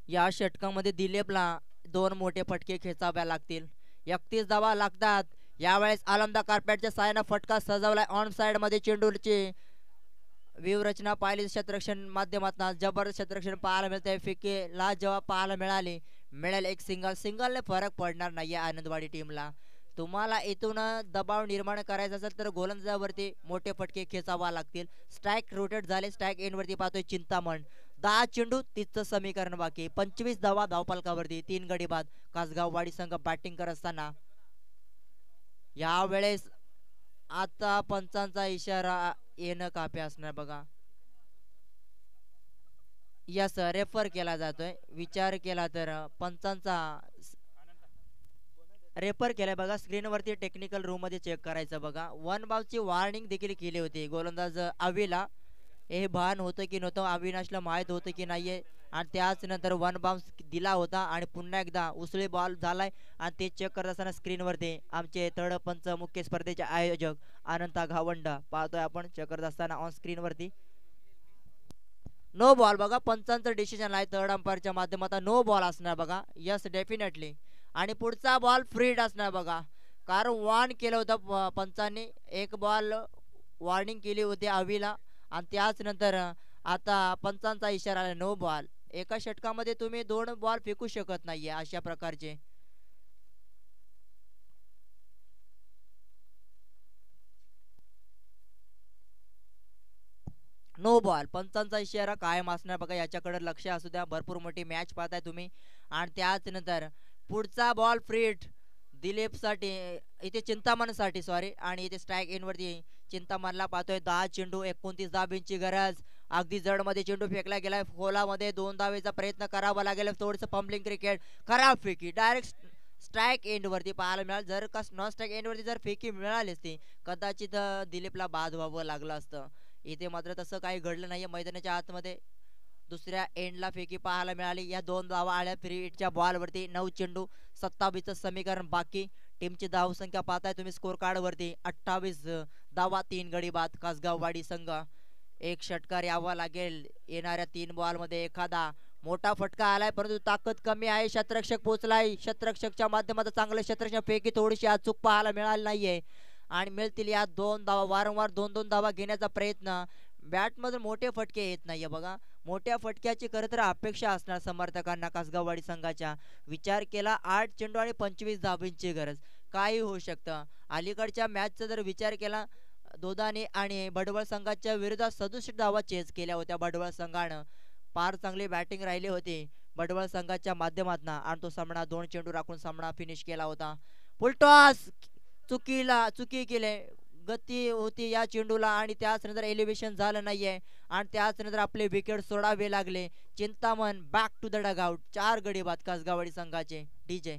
या षटकामध्ये दिलीपला 2 मोठे फटके खेचावे लागतील. 31 धावा लागतात. यावेळेस आलमदा कार्पेटच्या साहाय्याने फटका सजवलाय. ऑन साइड मध्ये चेंडूची व्यूहरचना पाहिली. क्षेत्ररक्षण माध्यमातून जबरदस्त क्षेत्ररक्षण पाहायला मिळते. फिके ला जवाब पाहायला मिळेल एक सिंगलने फरक पडणार नाहीये आनंदवाडी टीमला. तुम्हाला इथून दबाव निर्माण करायचा असेल तर गोलंदाजावरती मोठे फटके खेचावा लागतील. स्ट्राईक रोटेट झाले. स्ट्राईक एंड वरती पाहतोय चिंतामण. 10 चेंडू 30चं समीकरण बाकी. 25 धावा धावपलकावरती. 3 गडी बाद. कासगाववाडी संघ बॅटिंग करत असताना यावेळेस आता पंचांचा इशारा येणं काफी असणार बघा. यस, रेफर केला जातोय. विचार केला तर पंचांचा रेफर केलाय बघा. स्क्रीनवरती टेक्निकल रूम मध्ये चेक करायचं बघा. 1 बाउन्सची वॉर्निंग देखील केली होती गोलंदाज अविला. हे भान होतं की नव्हतं, अविनाशला माहित होतं की नाहीये. आणि त्याच नंतर 1 बाउन्स दिला होता आणि पुन्हा एकदा उसळी बॉल झालाय. आणि ते चेक करत असताना स्क्रीनवरती आमचे थर्ड पंच मुख्य स्पर्धेचे आयोजक अनंता घावंडा पाहतोय आपण. चेक करत असताना ऑन स्क्रीनवरती नो बॉल बघा. पंचांचं डिसिजन आहे थर्ड अंपायरच्या माध्यमातून नो बॉल असणार बघा. Yes, definitely. आणि पुढचा बॉल फ्रीड असणार बघा. कारण वॉर्न केलं होतं पंचांनी. 1 बॉल वॉर्निंग केली होती अविला आणि त्याच नंतर आता पंचांचा इशारा आला नो बॉल. एका षटकामध्ये तुम्ही 2 बॉल फेकू शकत नाहीये अशा प्रकारचे. No ball. पंचांचा इशारा कायम असणार बघा, याच्याकडे लक्ष असू द्या. भरपूर मोठी मॅच पाहताय तुम्ही. आणि त्याच नंतर पुढचा बॉल फ्री हिट दिलीपसाठी, इथे चिंतामणसाठी सॉरी. आणि इथे स्ट्राईक इनवरती चिंतामणला पाहतोय. 10 चेंडू 29 धाबींची गरज. अगदी जडमध्ये चेंडू फेकला गेलाय. खोलामध्ये 2 धावेचा प्रयत्न करावा लागेल. थोडंसं पंपलिंग क्रिकेट, खराब फेकी, डायरेक्ट स्ट्राईक एंडवरती पाहायला मिळाल. जर का नॉन स्ट्राईक एंडवरती जर फेकी मिळाली असती, कदाचित दिलीपला बाद व्हावं लागलं असतं. इथे मात्र तसं काही घडलं नाहीये. मैदानाच्या आतमध्ये दुसऱ्या एंडला फेकी पाहायला मिळाली. या 2 धावा आल्या फ्री हिटच्या बॉलवरती. 9 चेंडू 27चं समीकरण बाकी. टीमची धावसंख्या पाहताय तुम्ही स्कोर कार्ड वरती. 28 धावा, 3 गडी बाद. कासगाववाडी संघ एक षटकार यावा लागेल. येणाऱ्या 3 बॉल मध्ये एखादा मोठा फटका आलाय, परंतु ताकद कमी आहे. शतरक्षक पोहोचलाय. शतरक्षकच्या माध्यमातून चांगले शतरक्षक पैकी थोडीशी अचूक पाहायला मिळाली नाहीये. आणि मिळतील या 2 धावा. वारंवार 2-2 धावा घेण्याचा प्रयत्न. बॅट मधून मोठे फटके येत नाहीये बघा. मोठ्या फटक्याची खरं तर अपेक्षा असणार समर्थकांना कासगाववाडी संघाच्या. विचार केला 8 चेंडू आणि 25 धाबींची गरज. काही होऊ शकतं. अलीकडच्या मॅचचा जर विचार केला, दोदाने आणि भडवळ संघाच्या विरोधात 67 धावा चेस केल्या होत्या भडवळ संघानं. फार चांगली बॅटिंग राहिली होती भडवळ संघाच्या माध्यमातून. आणि तो सामना 2 चेंडू राखून सामना फिनिश केला होता. फुलटॉस चुकी केले. गती होती या चेंडूला आणि त्याच नंतर एलिव्हेशन झालं नाहीये. आणि त्याच नंतर आपले विकेट सोडावे लागले. Chintaman back to the dugout. 4 गडी बाद कासगाववाडी संघाचे. डीजे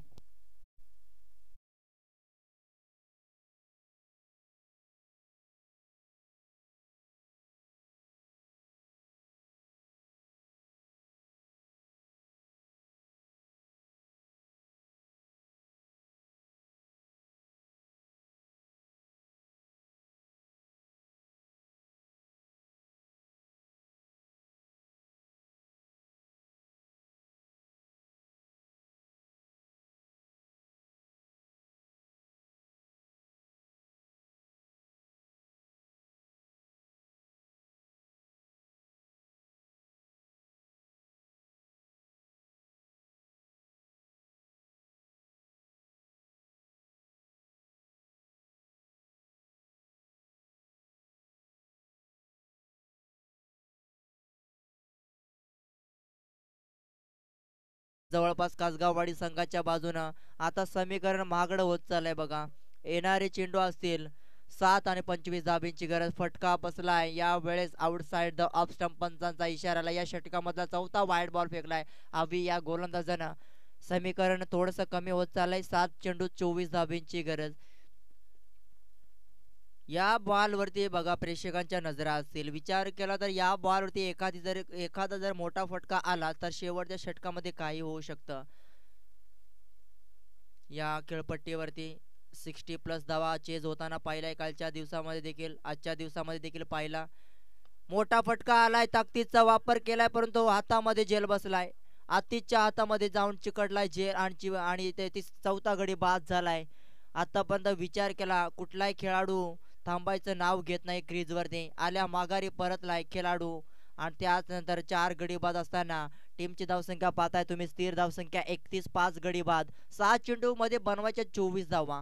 जवळपास कासगाववाडी संघाच्या बाजूनं आता समीकरण महागडं होत चाललंय बघा. येणारे चेंडू असतील 7 आणि 25 धाबींची गरज. फटका बसलाय या वेळेस आउटसाइड द ऑफ स्टंप. पंचांचा इशाराला या षटकामधला 4था वाईड बॉल फेकलाय अभि या गोलंदाजानं. समीकरण थोडस कमी होत चाललंय. 7 चेंडू 24 धाबींची गरज. या बॉल वरती बघा प्रेक्षकांच्या नजरा असतील. विचार केला तर या बॉल वरती एखादा जर मोठा फटका आला तर शेवटच्या षटकामध्ये काही होऊ शकतं. या खेळपट्टीवरती 60+ धावा चेज होताना पाहिलाय कालच्या दिवसामध्ये देखील, आजच्या दिवसामध्ये देखील पाहिला. मोठा फटका आलाय, ताकदीचा वापर केलाय, परंतु हातामध्ये जेल बसलाय. आतिशच्या हातामध्ये जाऊन चिकटलाय जेल आणि ते 4था गडी बाद झालाय. आतापर्यंत विचार केला कुठलाही खेळाडू थांबायचं नाव घेत नाही क्रीजवरती. आल्या माघारी परतलाय खेळाडू. आणि त्याच नंतर 4 गडी बाद असताना टीमची धावसंख्या पाहताय तुम्ही. स्थिर धावसंख्या 31. 5 गडी बाद. 6 चेंडू मध्ये बनवायच्या 24 धावा.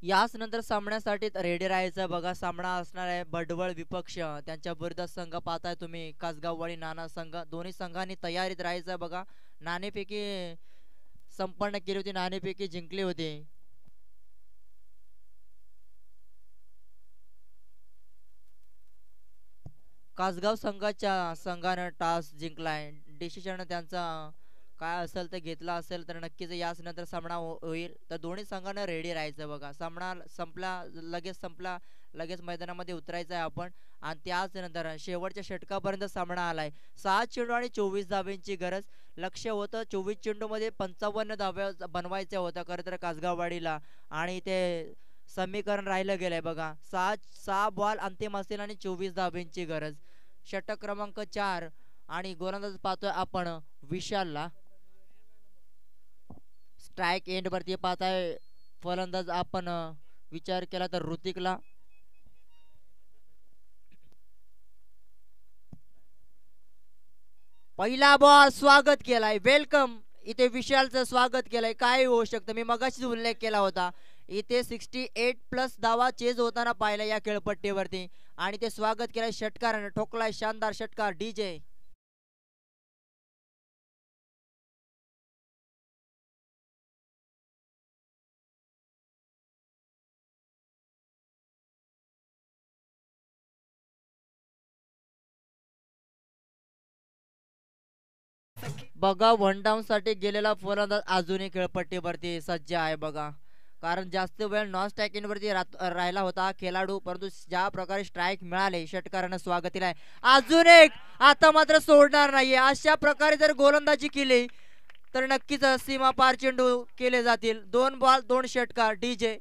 याच नंतर सामन्यासाठी रेडी राहायचं बघा. सामना असणार आहे भडवळ विपक्ष, त्यांच्या विरुद्ध संघ पाहताय तुम्ही कासगाववाडी नाना संघ. दोन्ही संघांनी तयारीत राहायचं बघा. नाणेफेकी संपन्न केली होती, नाणेफेकी जिंकली होती. कासगाव संघानं टॉस जिंकलाय. डिसिजन त्यांचा काय असेल ते घेतला असेल तर नक्कीच याच नंतर सामना होईल. तर दोन्ही संघांना रेडी राहायचं बघा. सामना संपला, लगेच संपला, लगेच मैदानामध्ये उतरायचं आहे आपण. आणि त्याच नंतर शेवटच्या षटकापर्यंत सामना आलाय. 6 चेंडू आणि 24 धाब्यांची गरज. लक्ष्य होतं 24 चेंडू मध्ये 55 धाब्या बनवायच्या होत्या खरं तर कासगाववाडीला, आणि ते समीकरण राहिलं गेलंय बघा. 6 बॉल अंतिम असतील आणि 24 धाब्यांची गरज. षटक क्रमांक 4 आणि गोलंदाज पाहतोय आपण विशालला. स्ट्राइक एंड वरती पाहताय फलंदाज आपण विचार केला तर ऋतिकला. पहिला बॉल स्वागत केलाय, वेलकम. इथे विशालचं स्वागत केलंय. काय होऊ शकतं, मी मगाशीच उल्लेख केला होता. इथे 68+ धावा चेज होताना पाहिला या खेळपट्टीवरती, आणि ते स्वागत केलंय षटकाराने. ठोकलाय शानदार षटकार डीजे. बघा वन डाऊन साठी गेलेला फलंदाज अजूनही खेळपट्टीवरती सज्ज आहे बघा. कारण जास्त वेळ नॉन स्ट्रायकिंग वरती राहिला होता खेळाडू, परंतु ज्या प्रकारे स्ट्राईक मिळाले षटकारानं स्वागतीला आहे. अजून एक, आता मात्र सोडणार नाहीये. अशा प्रकारे जर गोलंदाजी केली तर नक्कीच सीमा पार चेंडू केले जातील. 2 बॉल 2 षटकार डीजे.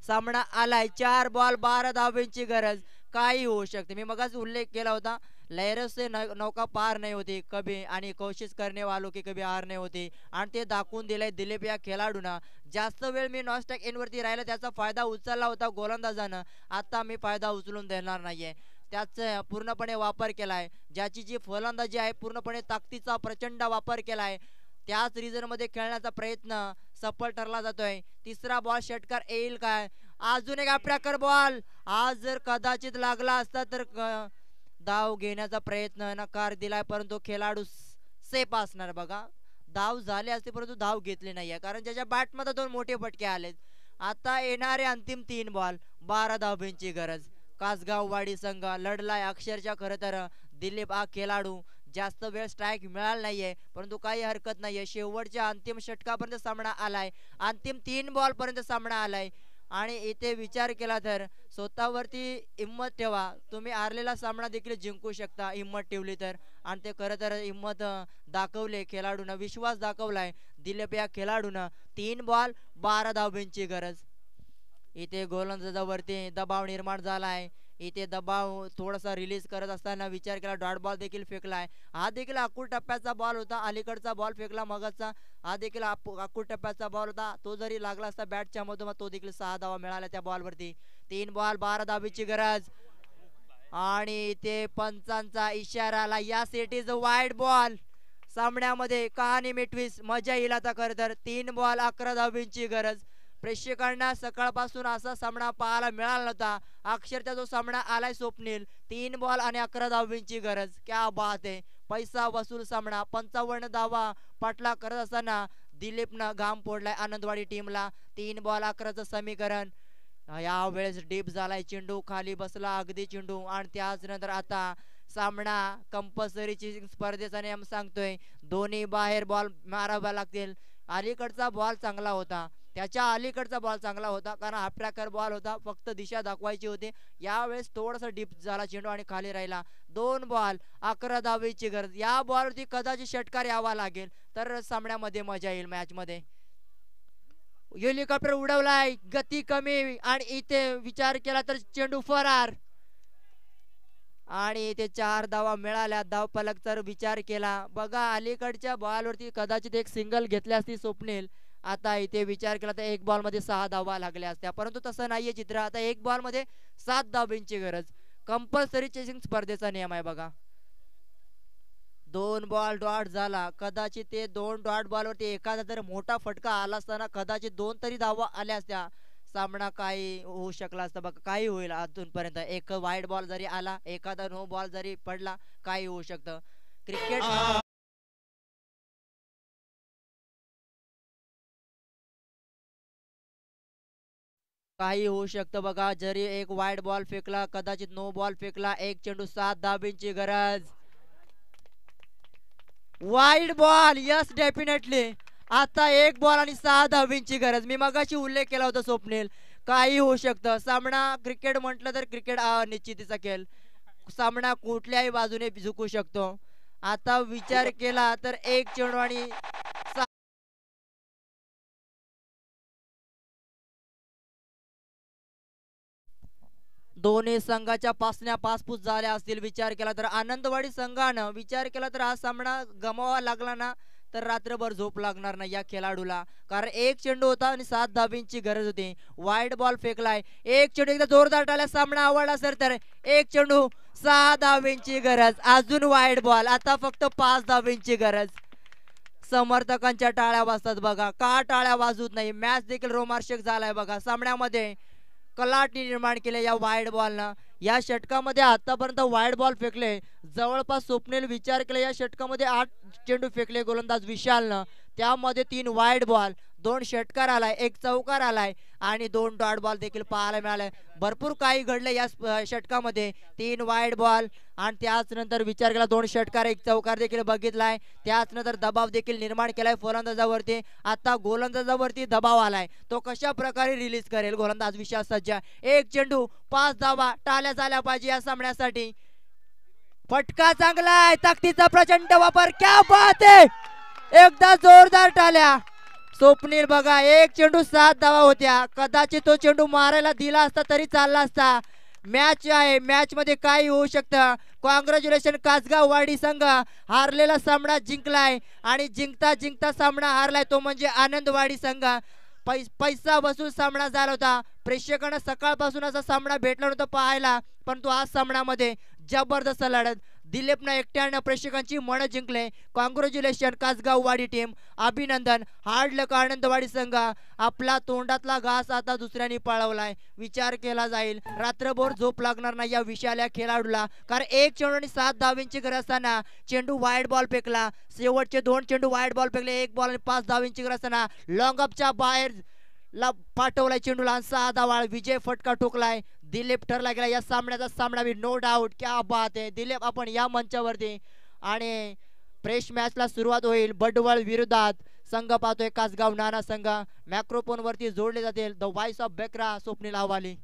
सामना आलाय. 4 बॉल 12 धाब्यांची गरज. काही होऊ शकते. मी मगाच उल्लेख केला होता, लहरों से नौका पार नाही होती कभी, आणि कोशिश करने वालों की कभी हार नाही होती. आणि ते दाखवून दिलंय दिलीप या खेळाडूंना. जास्त वेळ मी नॉन स्ट्राइक एंड वरती राहिला, त्याचा फायदा उचलला होता गोलंदाजानं. आता मी फायदा उचलून देणार नाहीये. त्याचा पूर्णपणे वापर केलाय. ज्याची जी फलंदाजी आहे पूर्णपणे ताकदीचा प्रचंड वापर केलाय. त्याच रिझन मध्ये खेळण्याचा प्रयत्न सफल ठरला जातोय. तिसरा बॉल षटकार येईल काय? अजून एक आपल्याकर बॉल. आज जर कदाचित लागला असता तर धाव घेण्याचा प्रयत्न नकार दिलाय, परंतु खेळाडू सेफ असणार बघा. धाव झाले असते परंतु धाव घेतली नाहीये, कारण ज्याच्या बॅट मध्ये 2 मोठे फटके आलेत. आता येणारे अंतिम 3 बॉल 12 धाब्यांची गरज. कासगाववाडी संघ लढलाय अक्षरशः. खरं तर दिलीप हा खेळाडू जास्त वेळ स्ट्राईक मिळाला नाहीये, परंतु काही हरकत नाहीये. शेवटच्या अंतिम षटकापर्यंत सामना आलाय. अंतिम 3 बॉल पर्यंत सामना आलाय. आणि इथे विचार केला तर स्वतःवरती हिंमत ठेवा. तुम्ही हारलेला सामना देखील जिंकू शकता हिंमत ठेवली तर. आणि ते खरं तर हिंमत दाखवले खेळाडून, विश्वास दाखवलाय दिलीप या खेळाडून. 3 बॉल 12 धाब्यांची गरज. इथे गोलंदाजावरती दबाव निर्माण झालाय. इथे दबाव थोडासा रिलीज करत असताना विचार केला, डॉट बॉल देखील फेकलाय. हा देखील अकूट टप्प्याचा बॉल होता. अलीकडचा बॉल फेकला मगाचा, हा देखील अकूट टप्प्याचा बॉल होता. तो जरी लागला असता बॅटच्या मधून तो देखील 6 धावा मिळाल्या त्या बॉलवरती. 3 बॉल 12 धाबीची गरज. आणि ते पंचांचा इशारा आला, यास इट इज वाईड बॉल. सामन्यामध्ये कहाणी मिटवीस मजा येईल आता. खरं तर 3 बॉल 11 धाबींची गरज. प्रेक्षकांना सकाळपासून असा सामना पाहायला मिळाला नव्हता. अक्षरशः जो सामना आलाय स्वप्नील, 3 बॉल आणि 11 धाबींची गरज. क्या बात आहे. पैसा वसूल सामना. 55 धावा पाठला करत असताना दिलीपनं घाम फोडलाय आनंदवाडी टीमला. 3 बॉल 11चं समीकरण. यावेळेस डीप झालाय चेंडू, खाली बसला अगदी चेंडू. आणि त्याच नंतर आता सामना कंपल्सरी चेसिंग स्पर्धेचा नियम सांगतोय, दोन्ही बाहेर बॉल मारावे लागतील. अलीकडचा बॉल चांगला होता, त्याच्या अलीकडचा बॉल चांगला होता, कारण हाफ ट्रॅकर बॉल होता, फक्त दिशा दाखवायची होती. यावेळेस थोडासा डीप झाला चेंडू आणि खाली राहिला. 2 बॉल 11 धावेची गरज. या बॉलवरती कदाचित षटकार यावा लागेल तर सामन्यामध्ये मजा येईल मॅच मध्ये. हेलिकॉप्टर उडवलाय, गती कमी, आणि इथे विचार केला तर चेंडू फरार. आणि इथे 4 धावा मिळाल्या. धाव फलक तर विचार केला बघा, अलीकडच्या बॉलवरती कदाचित एक सिंगल घेतली असती स्वप्नील. आता इथे विचार केला तर 1 बॉल मध्ये 6 धावा लागल्या असत्या, परंतु तसं नाहीये चित्र. आता 1 बॉल मध्ये 7 धावांची गरज. कंपल्सरी चेसिंग स्पर्धेचा नियम आहे बघा. 2 बॉल डॉट झाला. कदाचित ते 2 डॉट बॉल वरती एखादा जर मोठा फटका आला असताना कदाचित 2 तरी धावा आल्या असत्या. सामना काही होऊ शकला असता बघा. काही होईल अजूनपर्यंत. एक वाईड बॉल जरी आला, एखादा नो बॉल जरी पडला, काही होऊ शकतं क्रिकेट. काही होऊ शकतं बघा. जरी एक वाईड बॉल फेकला, कदाचित नो बॉल फेकला, एक चेंडू 7 धाबींची गरज. Wide ball, yes definitely. आता एक बॉल आणि 6 धाबींची गरज. मी मगाशी उल्लेख केला होता स्वप्नील. काही होऊ शकतं. सामना क्रिकेट म्हटलं तर क्रिकेट निश्चितीचा खेळ. सामना कुठल्याही बाजूने झुकू शकतो. आता विचार केला तर एक चेंडू आणि दोन्ही संघाच्या पासण्या पासपूस झाल्या असतील. विचार केला तर आनंदवाडी संघानं विचार केला तर हा सामना गमावा लागला ना तर रात्रभर झोप लागणार नाही या खेळाडूला. कारण एक चेंडू होता आणि 7 धाबींची गरज होती. वाईड बॉल फेकलाय. एक चेंडू एकदा जोरदार टाळ्या. सामना आवडला सर. तर एक चेंडू 6 धाबींची गरज. अजून वाईड बॉल. आता फक्त 5 धाबींची गरज. समर्थकांच्या टाळ्या वाजतात बघा. का टाळ्या वाजवत नाही. मॅच देखील रोमांचक झालाय बघा. सामन्यामध्ये कलाटी निर्माण केले या वाईड बॉलनं. या षटकामध्ये आतापर्यंत वाईड बॉल फेकले जवळपास स्वप्नील विचार केला या षटकामध्ये 8 चेंडू फेकले गोलंदाज विशालनं. त्यामध्ये 3 वाईड बॉल, 2 षटकार आलाय, 1 चौकार आलाय आणि 2 डॉट बॉल देखील पाहायला मिळाले. भरपूर काही घडले या षटकामध्ये. 3 वाईड बॉल आणि त्याच नंतर विचार केला 2 षटकार, 1 चौकार देखील बघितलाय. त्याच नंतर दबाव देखील निर्माण केलाय फलंदाजावरती. आता गोलंदाजावरती दबाव आलाय. तो कशा प्रकारे रिलीज करेल गोलंदाज विशाल सज्ज. एक चेंडू 5 धावा. टाळ्या झाल्या पाहिजे या सामन्यासाठी. फटका चांगला आहे. ताकदीचा प्रचंड वापर. क्या बात आहे. एकदा जोरदार टाळ्या. स्वप्नील बघा. एक चेंडू 7 धावा होत्या. कदाचित तो चेंडू मारायला दिला असता तरी चालला असता. मॅच आहे. मॅच मध्ये काही होऊ शकतं. कॉंग्रॅच्युलेशन कासगाव वाडी संघ हारलेला सामना जिंकलाय आणि जिंकता जिंकता सामना हारलाय तो म्हणजे आनंदवाडी संघ. पैसा वसूल सामना झाला होता. प्रेक्षकांना सकाळपासून असा सामना भेटला नव्हता पाहायला. परंतु आज सामन्यामध्ये जबरदस्त लढत. दिलीपनं एकट्यानं प्रेक्षकांची मन जिंकले. कॉंग्रॅच्युलेशन कासगाव वाडी टीम. अभिनंदन. हार्ड लक आनंदवाडी संघ. आपला तोंडातला घास आता दुसऱ्यांनी पळवलाय. विचार केला जाईल रात्रभर झोप लागणार नाही या विशाल या खेळाडूला. कारण एक चेंडू आणि 7 धावींची गरज असताना चेंडू वाईड बॉल फेकला. शेवटचे 2 चेंडू वाईड बॉल फेकले. 1 बॉल आणि 5 धावींची गरज असताना लॉंग अपच्या बाहेर ला पाठवलाय चेंडूला आणि 6 धावा. विजय फटका ठोकलाय. दिलीप ठरला गेला या सामन्याचा सामना. No doubt. क्या बात आहे दिलीप. आपण या मंचावरती आणि फ्रेश मॅचला सुरुवात होईल. बडवळ विरोधात संघ पाहतोय कासगाव नाना संघ. मॅक्रोफोन वरती जोडले जातील द व्हॉइस ऑफ बेकरा स्वप्नील अहवाली.